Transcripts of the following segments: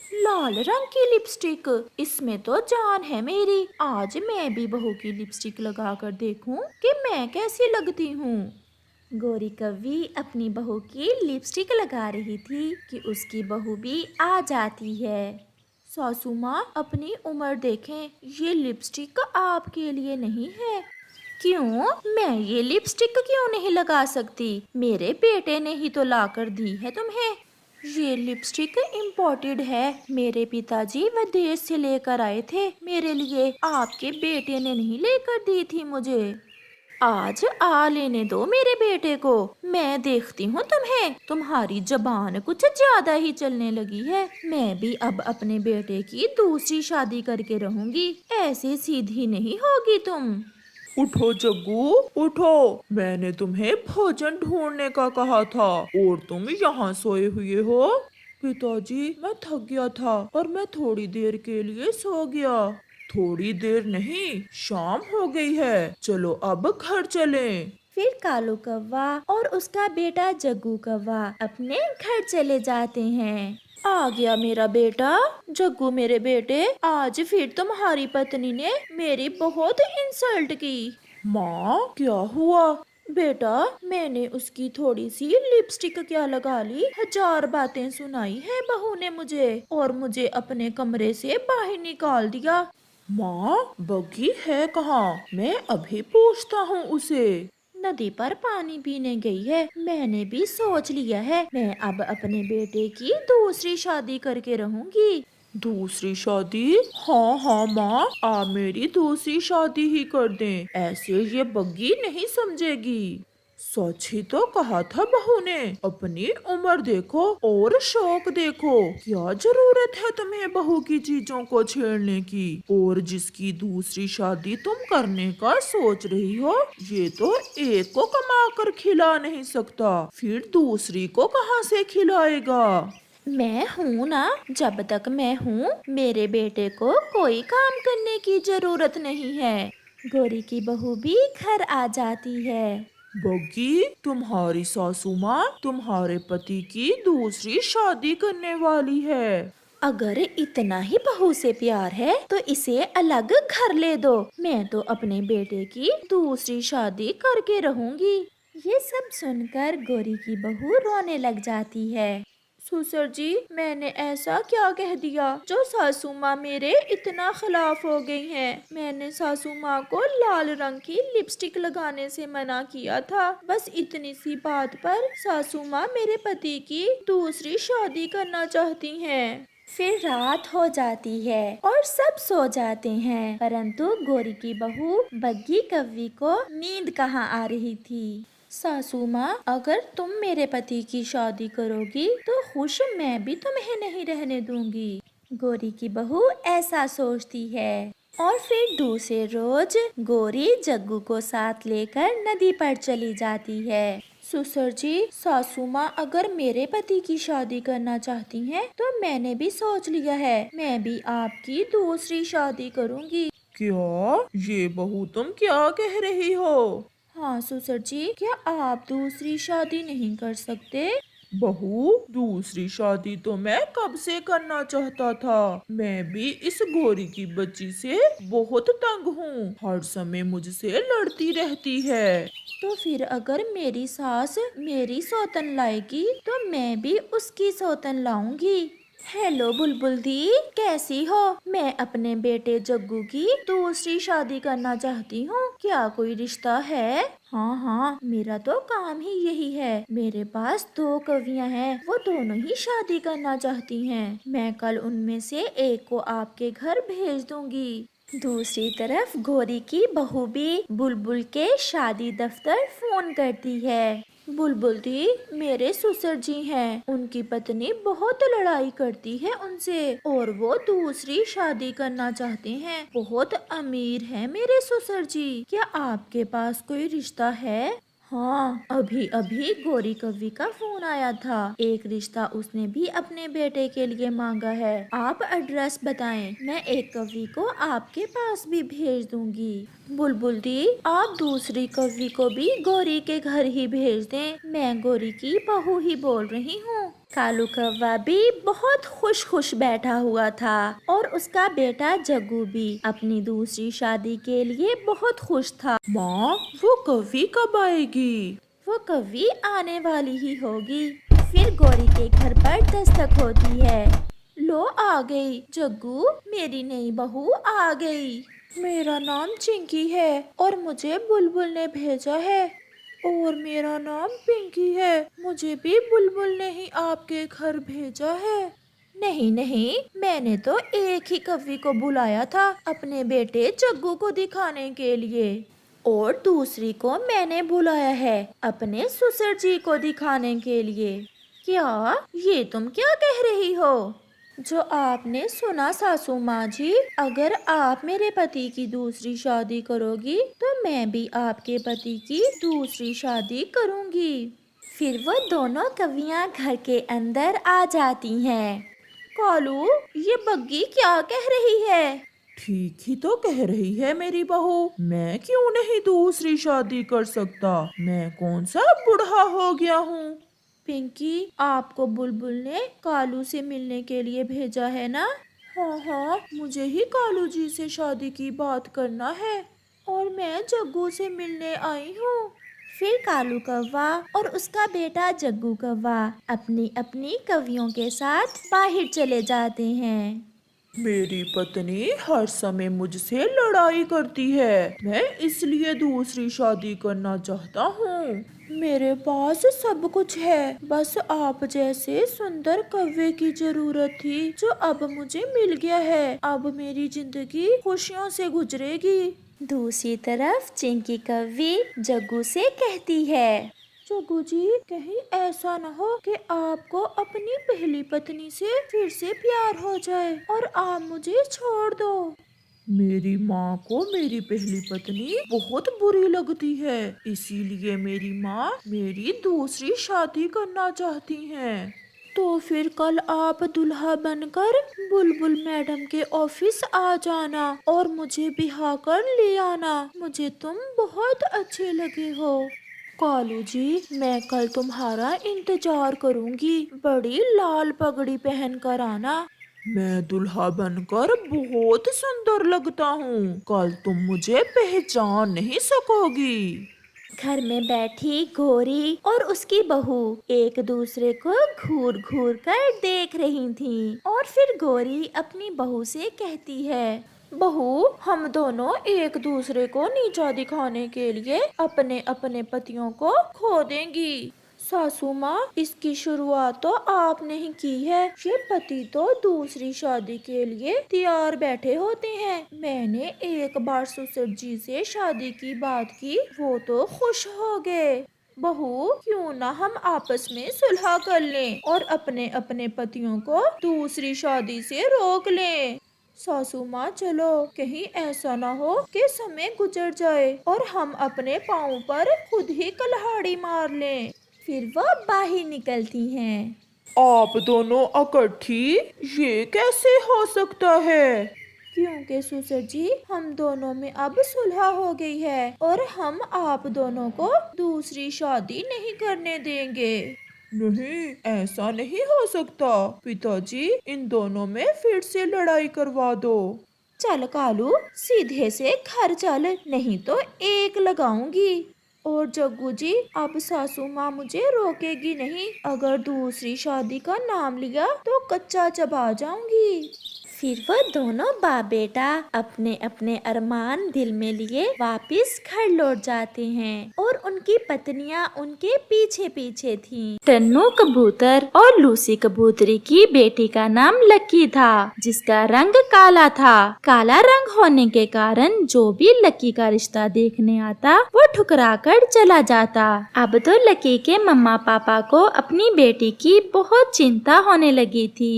लाल रंग की लिपस्टिक, इसमें तो जान है मेरी। आज मैं भी बहू की लिपस्टिक लगा कर देखूं कि मैं कैसी लगती हूँ। गोरी कव्वी अपनी बहू की लिपस्टिक लगा रही थी कि उसकी बहू भी आ जाती है। सासू माँ, अपनी उम्र देखें, ये लिपस्टिक आपके लिए नहीं है। क्यों? मैं ये लिपस्टिक क्यों नहीं लगा सकती? मेरे बेटे ने ही तो लाकर दी है तुम्हें। ये लिपस्टिक इम्पोर्टेड है, मेरे पिताजी विदेश से लेकर आए थे मेरे लिए। आपके बेटे ने नहीं लेकर दी थी मुझे। आज आ लेने दो मेरे बेटे को, मैं देखती हूँ तुम्हें। तुम्हारी जबान कुछ ज्यादा ही चलने लगी है। मैं भी अब अपने बेटे की दूसरी शादी करके रहूंगी, ऐसे सीधी नहीं होगी तुम। उठो जग्गू, उठो। मैंने तुम्हें भोजन ढूंढने का कहा था और तुम यहाँ सोए हुए हो। पिताजी, मैं थक गया था और मैं थोड़ी देर के लिए सो गया। थोड़ी देर नहीं, शाम हो गई है। चलो अब घर चलें। फिर कालू कौवा और उसका बेटा जग्गू कौवा अपने घर चले जाते हैं। आ गया मेरा बेटा। जग्गू मेरे बेटे, आज फिर तुम्हारी पत्नी ने मेरी बहुत इंसल्ट की। माँ, क्या हुआ? बेटा, मैंने उसकी थोड़ी सी लिपस्टिक क्या लगा ली, हजार बातें सुनाई है बहू ने मुझे, और मुझे अपने कमरे से बाहर निकाल दिया। माँ, बग्गी है कहाँ? मैं अभी पूछता हूँ उसे। नदी पर पानी पीने गई है। मैंने भी सोच लिया है, मैं अब अपने बेटे की दूसरी शादी करके रहूंगी। दूसरी शादी? हाँ हाँ माँ, आप मेरी दूसरी शादी ही कर दें। ऐसे ये बग्गी नहीं समझेगी। सच ही तो कहा था बहू ने। अपनी उम्र देखो और शौक देखो। क्या जरूरत है तुम्हें बहू की चीजों को छेड़ने की? और जिसकी दूसरी शादी तुम करने का सोच रही हो, ये तो एक को कमा कर खिला नहीं सकता, फिर दूसरी को कहाँ से खिलाएगा? मैं हूँ ना, जब तक मैं हूँ मेरे बेटे को कोई काम करने की जरूरत नहीं है। गोरी की बहू भी घर आ जाती है। बग्गी, तुम्हारी सासू माँ तुम्हारे पति की दूसरी शादी करने वाली है। अगर इतना ही बहू से प्यार है तो इसे अलग घर ले दो। मैं तो अपने बेटे की दूसरी शादी करके रहूंगी। ये सब सुनकर गोरी की बहू रोने लग जाती है। ससुर जी, मैंने ऐसा क्या कह दिया जो सासू माँ मेरे इतना खिलाफ हो गई हैं? मैंने सासू माँ को लाल रंग की लिपस्टिक लगाने से मना किया था। बस इतनी सी बात पर सासू माँ मेरे पति की दूसरी शादी करना चाहती हैं। फिर रात हो जाती है और सब सो जाते हैं, परंतु गोरी की बहू बग्गी कव्वी को नींद कहाँ आ रही थी। सासू माँ, अगर तुम मेरे पति की शादी करोगी तो खुश मैं भी तुम्हें नहीं रहने दूंगी। गोरी की बहू ऐसा सोचती है। और फिर दूसरे रोज गोरी जग्गू को साथ लेकर नदी पर चली जाती है। ससुर जी, सासू माँ अगर मेरे पति की शादी करना चाहती हैं तो मैंने भी सोच लिया है, मैं भी आपकी दूसरी शादी करूंगी। क्या? ये बहू तुम क्या कह रही हो? हाँ ससुर जी, क्या आप दूसरी शादी नहीं कर सकते? बहू, दूसरी शादी तो मैं कब से करना चाहता था। मैं भी इस गोरी की बच्ची से बहुत तंग हूँ, हर समय मुझसे लड़ती रहती है। तो फिर अगर मेरी सास मेरी सौतन लाएगी तो मैं भी उसकी सौतन लाऊंगी। हेलो बुलबुल दी, कैसी हो? मैं अपने बेटे जग्गू की दूसरी शादी करना चाहती हूँ, क्या कोई रिश्ता है? हाँ हाँ, मेरा तो काम ही यही है। मेरे पास दो कवियाँ हैं, वो दोनों ही शादी करना चाहती हैं। मैं कल उनमें से एक को आपके घर भेज दूंगी। दूसरी तरफ गोरी की बहू भी बुलबुल के शादी दफ्तर फोन करती है। बुलबुल दी, मेरे ससुर जी हैं, उनकी पत्नी बहुत लड़ाई करती है उनसे और वो दूसरी शादी करना चाहते हैं। बहुत अमीर है मेरे ससुर जी, क्या आपके पास कोई रिश्ता है? हाँ, अभी अभी गोरी कव्वी का फोन आया था। एक रिश्ता उसने भी अपने बेटे के लिए मांगा है। आप एड्रेस बताएं, मैं एक कव्वी को आपके पास भी भेज दूंगी। बुलबुल दी, आप दूसरी कव्वी को भी गोरी के घर ही भेज दें। मैं गोरी की बहू ही बोल रही हूँ। कालू कौवा भी बहुत खुश बैठा हुआ था और उसका बेटा जग्गू भी अपनी दूसरी शादी के लिए बहुत खुश था। माँ, वो कौवी कब आएगी? वो कौवी आने वाली ही होगी। फिर गौरी के घर पर दस्तक होती है। लो आ गई जग्गू, मेरी नई बहू आ गई। मेरा नाम चिंकी है और मुझे बुलबुल ने भेजा है। और मेरा नाम पिंकी है, मुझे भी बुलबुल ने ही आपके घर भेजा है। नहीं नहीं, मैंने तो एक ही कौवी को बुलाया था अपने बेटे जग्गू को दिखाने के लिए, और दूसरी को मैंने बुलाया है अपने ससुर जी को दिखाने के लिए। क्या ये तुम क्या कह रही हो? जो आपने सुना सासू माँ जी, अगर आप मेरे पति की दूसरी शादी करोगी तो मैं भी आपके पति की दूसरी शादी करूँगी। फिर वो दोनों कवियाँ घर के अंदर आ जाती हैं। कालू, ये बग्गी क्या कह रही है? ठीक ही तो कह रही है मेरी बहू। मैं क्यों नहीं दूसरी शादी कर सकता? मैं कौन सा बूढ़ा हो गया हूँ? पिंकी, आपको बुलबुल ने कालू से मिलने के लिए भेजा है ना? हाँ हाँ, मुझे ही कालू जी से शादी की बात करना है और मैं जग्गू से मिलने आई हूँ। फिर कालू कौवा और उसका बेटा जग्गू कौवा अपनी अपनी कवियों के साथ बाहर चले जाते हैं। मेरी पत्नी हर समय मुझसे लड़ाई करती है, मैं इसलिए दूसरी शादी करना चाहता हूँ। मेरे पास सब कुछ है, बस आप जैसे सुंदर कौवे की जरूरत थी जो अब मुझे मिल गया है। अब मेरी जिंदगी खुशियों से गुजरेगी। दूसरी तरफ चिंकी कौवी जग्गू से कहती है, जग्गू जी, कहीं ऐसा न हो कि आपको अपनी पहली पत्नी से फिर से प्यार हो जाए और आप मुझे छोड़ दो। मेरी माँ को मेरी पहली पत्नी बहुत बुरी लगती है, इसीलिए मेरी माँ मेरी दूसरी शादी करना चाहती हैं। तो फिर कल आप दुल्हा बनकर बुलबुल मैडम के ऑफिस आ जाना और मुझे बिहा कर ले आना। मुझे तुम बहुत अच्छे लगे हो। कालू जी, मैं कल तुम्हारा इंतजार करूंगी। बड़ी लाल पगड़ी पहन कर आना। मैं दुल्हा बनकर बहुत सुंदर लगता हूँ, कल तुम मुझे पहचान नहीं सकोगी। घर में बैठी गौरी और उसकी बहू एक दूसरे को घूर घूर कर देख रही थीं। और फिर गौरी अपनी बहू से कहती है, बहू, हम दोनों एक दूसरे को नीचा दिखाने के लिए अपने अपने पतियों को खो देंगी। सासू माँ, इसकी शुरुआत तो आपने ही की है। ये पति तो दूसरी शादी के लिए तैयार बैठे होते हैं। मैंने एक बार ससुर जी से शादी की बात की, वो तो खुश हो गए। बहू, क्यों ना हम आपस में सुलह कर लें और अपने अपने पतियों को दूसरी शादी से रोक लें। सासू माँ, चलो, कहीं ऐसा ना हो कि समय गुजर जाए और हम अपने पाँव पर खुद ही कुल्हाड़ी मार लें। फिर वह बाहर निकलती हैं। आप दोनों इकट्ठी, ये कैसे हो सकता है? क्योंकि ससुर जी, हम दोनों में अब सुलह हो गई है और हम आप दोनों को दूसरी शादी नहीं करने देंगे। नहीं, ऐसा नहीं हो सकता। पिताजी, इन दोनों में फिर से लड़ाई करवा दो। चल कालू, सीधे से घर चल, नहीं तो एक लगाऊंगी। और जग्गू जी, अब सासू माँ मुझे रोकेगी नहीं। अगर दूसरी शादी का नाम लिया तो कच्चा चबा जाऊंगी। फिर वह दोनों बाप बेटा अपने अपने अरमान दिल में लिए वापस घर लौट जाते हैं और उनकी पत्नियां उनके पीछे पीछे थीं। टन्नू कबूतर और लूसी कबूतरी की बेटी का नाम लकी था, जिसका रंग काला था। काला रंग होने के कारण जो भी लकी का रिश्ता देखने आता वो ठुकरा कर चला जाता। अब तो लकी के मम्मा पापा को अपनी बेटी की बहुत चिंता होने लगी थी।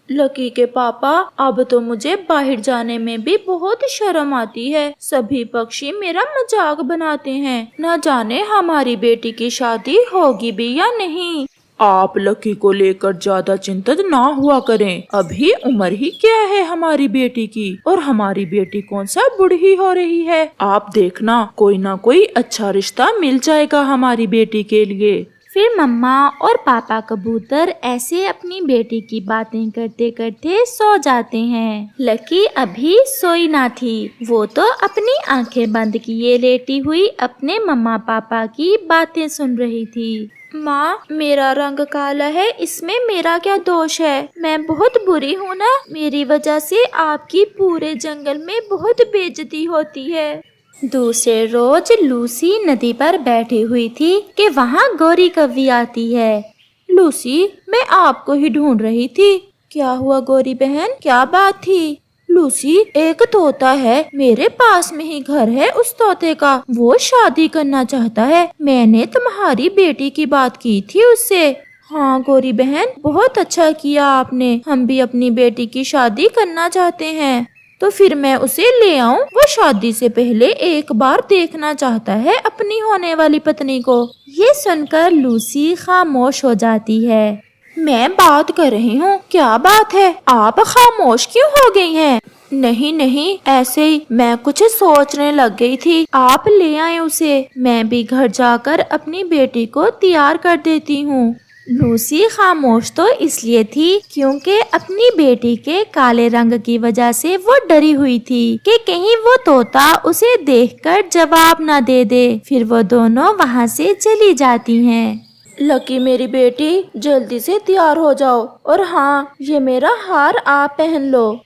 लकी के पापा, अब तो मुझे बाहर जाने में भी बहुत शर्म आती है। सभी पक्षी मेरा मजाक बनाते हैं। न जाने हमारी बेटी की शादी होगी भी या नहीं। आप लकी को लेकर ज्यादा चिंतित ना हुआ करें। अभी उम्र ही क्या है हमारी बेटी की, और हमारी बेटी कौन सा बूढ़ी हो रही है। आप देखना, कोई ना कोई अच्छा रिश्ता मिल जाएगा हमारी बेटी के लिए। फिर मम्मा और पापा कबूतर ऐसे अपनी बेटी की बातें करते करते सो जाते हैं। लकी अभी सोई ना थी, वो तो अपनी आंखें बंद किए लेटी हुई अपने मम्मा पापा की बातें सुन रही थी। माँ, मेरा रंग काला है, इसमें मेरा क्या दोष है? मैं बहुत बुरी हूँ ना? मेरी वजह से आपकी पूरे जंगल में बहुत बेइज्जती होती है। दूसरे रोज लूसी नदी पर बैठी हुई थी कि वहाँ गौरी कव्वी आती है। लूसी, मैं आपको ही ढूंढ रही थी। क्या हुआ गौरी बहन, क्या बात थी? लूसी, एक तोता है, मेरे पास में ही घर है उस तोते का, वो शादी करना चाहता है। मैंने तुम्हारी बेटी की बात की थी उससे। हाँ गौरी बहन, बहुत अच्छा किया आपने, हम भी अपनी बेटी की शादी करना चाहते हैं। तो फिर मैं उसे ले आऊं? वो शादी से पहले एक बार देखना चाहता है अपनी होने वाली पत्नी को। ये सुनकर लूसी खामोश हो जाती है। मैं बात कर रही हूँ, क्या बात है? आप खामोश क्यों हो गई हैं? नहीं नहीं, ऐसे ही मैं कुछ सोचने लग गई थी। आप ले आए उसे, मैं भी घर जाकर अपनी बेटी को तैयार कर देती हूँ। लूसी खामोश तो इसलिए थी क्योंकि अपनी बेटी के काले रंग की वजह से वो डरी हुई थी कि कहीं वो तोता उसे देखकर जवाब ना दे दे। फिर वो दोनों वहाँ से चली जाती हैं। लकी मेरी बेटी, जल्दी से तैयार हो जाओ, और हाँ, ये मेरा हार आप पहन लो।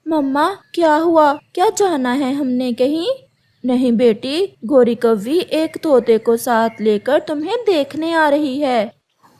मम्मा, क्या हुआ? क्या जाना है हमने कहीं? नहीं बेटी, गौरी कव्वी एक तोते को साथ लेकर तुम्हें देखने आ रही है।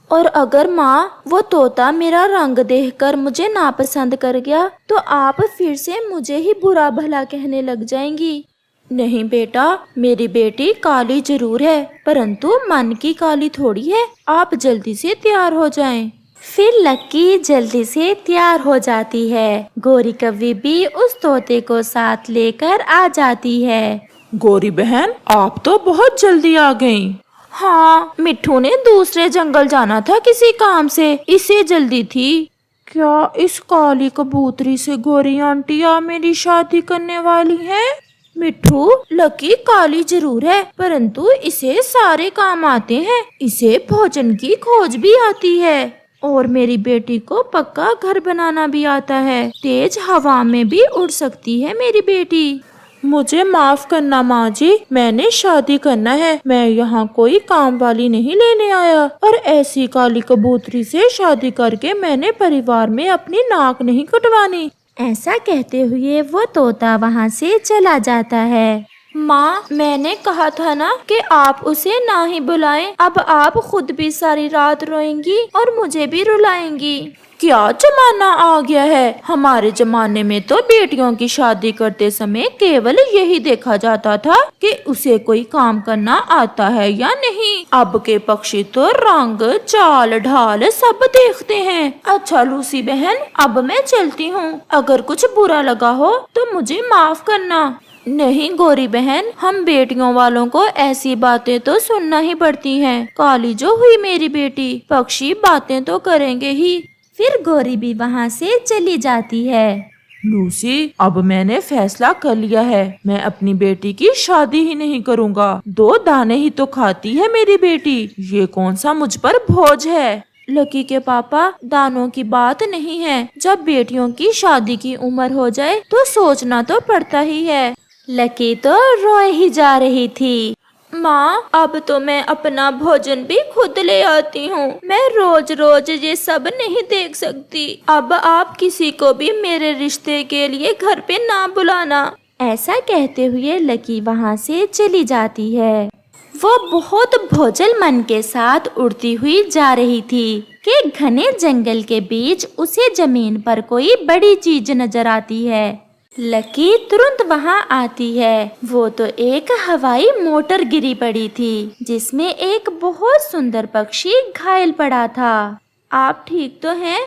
और अगर माँ, वो तोता मेरा रंग देखकर मुझे नापसंद कर गया तो आप फिर से मुझे ही बुरा भला कहने लग जाएंगी। नहीं बेटा, मेरी बेटी काली जरूर है, परंतु मन की काली थोड़ी है। आप जल्दी से तैयार हो जाएं। फिर लक्की जल्दी से तैयार हो जाती है। गौरी कव्वी भी उस तोते को साथ लेकर आ जाती है। गौरी बहन, आप तो बहुत जल्दी आ गईं। हाँ, मिट्ठू ने दूसरे जंगल जाना था किसी काम से, इसे जल्दी थी। क्या इस काली कबूतरी से गौरी आंटी आप मेरी शादी करने वाली हैं? मिट्ठू, लकी काली जरूर है, परंतु इसे सारे काम आते हैं। इसे भोजन की खोज भी आती है, और मेरी बेटी को पक्का घर बनाना भी आता है। तेज हवा में भी उड़ सकती है मेरी बेटी। मुझे माफ करना माँ जी, मैंने शादी करना है, मैं यहाँ कोई काम वाली नहीं लेने आया, और ऐसी काली कबूतरी से शादी करके मैंने परिवार में अपनी नाक नहीं कटवानी। ऐसा कहते हुए वो तोता वहाँ से चला जाता है। माँ, मैंने कहा था ना कि आप उसे ना ही बुलाएं। अब आप खुद भी सारी रात रोएंगी और मुझे भी रुलाएंगी। क्या जमाना आ गया है? हमारे जमाने में तो बेटियों की शादी करते समय केवल यही देखा जाता था कि उसे कोई काम करना आता है या नहीं। अब के पक्षी तो रंग, चाल ढाल सब देखते हैं। अच्छा लूसी बहन, अब मैं चलती हूँ, अगर कुछ बुरा लगा हो तो मुझे माफ करना। नहीं गौरी बहन, हम बेटियों वालों को ऐसी बातें तो सुनना ही पड़ती हैं। काली जो हुई मेरी बेटी, पक्षी बातें तो करेंगे ही। फिर गौरी भी वहाँ से चली जाती है। लूसी, अब मैंने फैसला कर लिया है, मैं अपनी बेटी की शादी ही नहीं करूँगा। 2 दाने ही तो खाती है मेरी बेटी, ये कौन सा मुझ पर बोझ है? लकी के पापा, दानों की बात नहीं है, जब बेटियों की शादी की उम्र हो जाए तो सोचना तो पड़ता ही है। लकी तो रोए ही जा रही थी। माँ, अब तो मैं अपना भोजन भी खुद ले आती हूँ, मैं रोज रोज ये सब नहीं देख सकती। अब आप किसी को भी मेरे रिश्ते के लिए घर पे ना बुलाना। ऐसा कहते हुए लकी वहाँ से चली जाती है। वो बहुत भोजल मन के साथ उड़ती हुई जा रही थी कि घने जंगल के बीच उसे जमीन पर कोई बड़ी चीज नजर आती है। लकी तुरंत वहां आती है। वो तो एक हवाई मोटर गिरी पड़ी थी जिसमें एक बहुत सुंदर पक्षी घायल पड़ा था। आप ठीक तो हैं?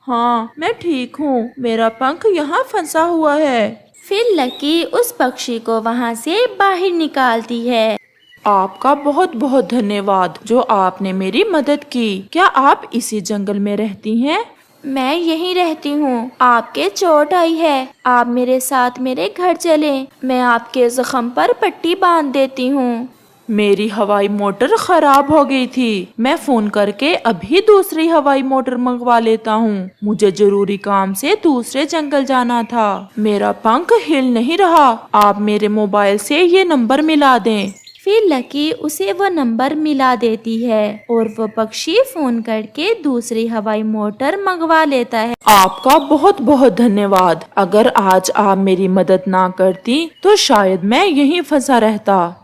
हाँ, मैं ठीक हूँ, मेरा पंख यहाँ फंसा हुआ है। फिर लकी उस पक्षी को वहाँ से बाहर निकालती है। आपका बहुत बहुत धन्यवाद जो आपने मेरी मदद की। क्या आप इसी जंगल में रहती हैं? मैं यहीं रहती हूँ। आपके चोट आई है, आप मेरे साथ मेरे घर चलें, मैं आपके जख्म पर पट्टी बांध देती हूँ। मेरी हवाई मोटर खराब हो गई थी। मैं फोन करके अभी दूसरी हवाई मोटर मंगवा लेता हूँ। मुझे जरूरी काम से दूसरे जंगल जाना था। मेरा पंख हिल नहीं रहा। आप मेरे मोबाइल से ये नंबर मिला दें। फिर लकी उसे वो नंबर मिला देती है और वो पक्षी फोन करके दूसरी हवाई मोटर मंगवा लेता है। आपका बहुत बहुत धन्यवाद। अगर आज आप मेरी मदद ना करती तो शायद मैं यहीं फंसा रहता।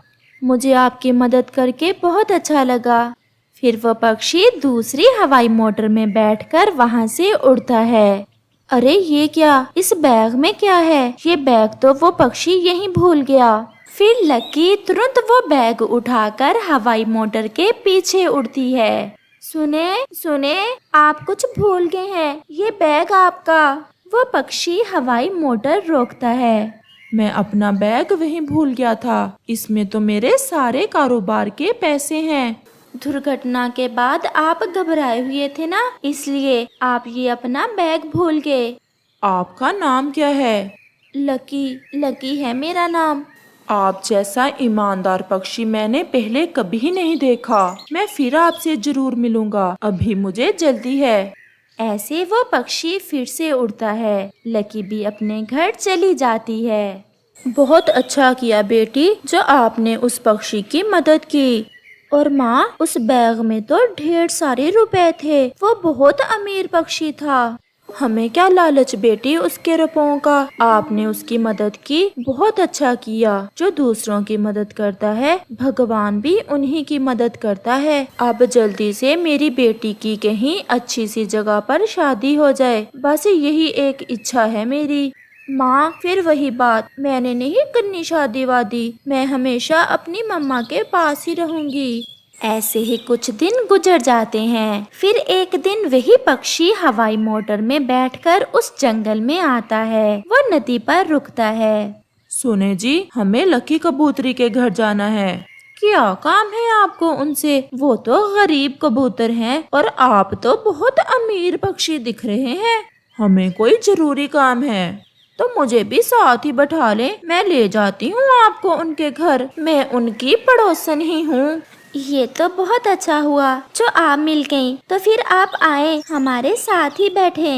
मुझे आपकी मदद करके बहुत अच्छा लगा। फिर वो पक्षी दूसरी हवाई मोटर में बैठकर वहाँ से उड़ता है। अरे ये क्या, इस बैग में क्या है? ये बैग तो वो पक्षी यहीं भूल गया। फिर लकी तुरंत वो बैग उठाकर हवाई मोटर के पीछे उड़ती है। सुने सुने, आप कुछ भूल गए हैं, ये बैग आपका। वो पक्षी हवाई मोटर रोकता है। मैं अपना बैग वहीं भूल गया था। इसमें तो मेरे सारे कारोबार के पैसे हैं। दुर्घटना के बाद आप घबराए हुए थे ना, इसलिए आप ये अपना बैग भूल गए। आपका नाम क्या है? लकी, लकी है मेरा नाम। आप जैसा ईमानदार पक्षी मैंने पहले कभी नहीं देखा। मैं फिर आपसे जरूर मिलूंगा। अभी मुझे जल्दी है। ऐसे वो पक्षी फिर से उड़ता है। लकी भी अपने घर चली जाती है। बहुत अच्छा किया बेटी, जो आपने उस पक्षी की मदद की। और माँ, उस बैग में तो ढेर सारे रुपए थे। वो बहुत अमीर पक्षी था। हमें क्या लालच बेटी उसके रुपयों का। आपने उसकी मदद की, बहुत अच्छा किया। जो दूसरों की मदद करता है, भगवान भी उन्हीं की मदद करता है। अब जल्दी से मेरी बेटी की कहीं अच्छी सी जगह पर शादी हो जाए, बस यही एक इच्छा है मेरी। माँ, फिर वही बात, मैंने नहीं करनी शादी वादी। मैं हमेशा अपनी मम्मा के पास ही रहूंगी। ऐसे ही कुछ दिन गुजर जाते हैं। फिर एक दिन वही पक्षी हवाई मोटर में बैठकर उस जंगल में आता है। वो नदी पर रुकता है। सुने जी, हमें लकी कबूतरी के घर जाना है। क्या काम है आपको उनसे? वो तो गरीब कबूतर हैं और आप तो बहुत अमीर पक्षी दिख रहे हैं। हमें कोई जरूरी काम है। तो मुझे भी साथ ही बैठा ले, मैं ले जाती हूँ आपको उनके घर। मैं उनकी पड़ोसन ही हूँ। ये तो बहुत अच्छा हुआ जो आप मिल गयी। तो फिर आप आए, हमारे साथ ही बैठे।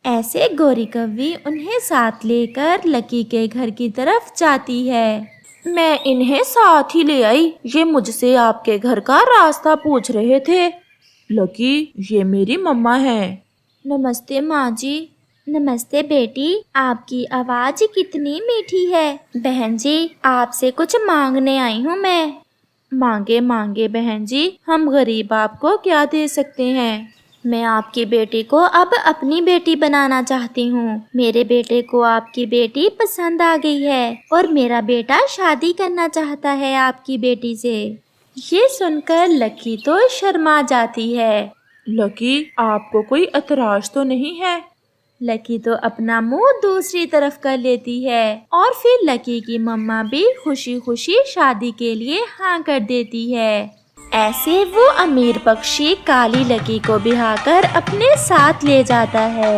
ऐसे गोरी कौवी उन्हें साथ लेकर लकी के घर की तरफ जाती है। मैं इन्हें साथ ही ले आई। ये मुझसे आपके घर का रास्ता पूछ रहे थे। लकी, ये मेरी मम्मा है। नमस्ते माँ जी। नमस्ते बेटी, आपकी आवाज कितनी मीठी है। बहन जी, आपसे कुछ मांगने आई हूँ मैं। मांगे मांगे बहन जी, हम गरीब आपको क्या दे सकते हैं। मैं आपकी बेटी को अब अपनी बेटी बनाना चाहती हूँ। मेरे बेटे को आपकी बेटी पसंद आ गई है और मेरा बेटा शादी करना चाहता है आपकी बेटी से। ये सुनकर लकी तो शर्मा जाती है। लकी, आपको कोई एतराज तो नहीं है? लकी तो अपना मुंह दूसरी तरफ कर लेती है और फिर लकी की मम्मा भी खुशी खुशी शादी के लिए हाँ कर देती है। ऐसे वो अमीर पक्षी काली लकी को बिहाकर अपने साथ ले जाता है।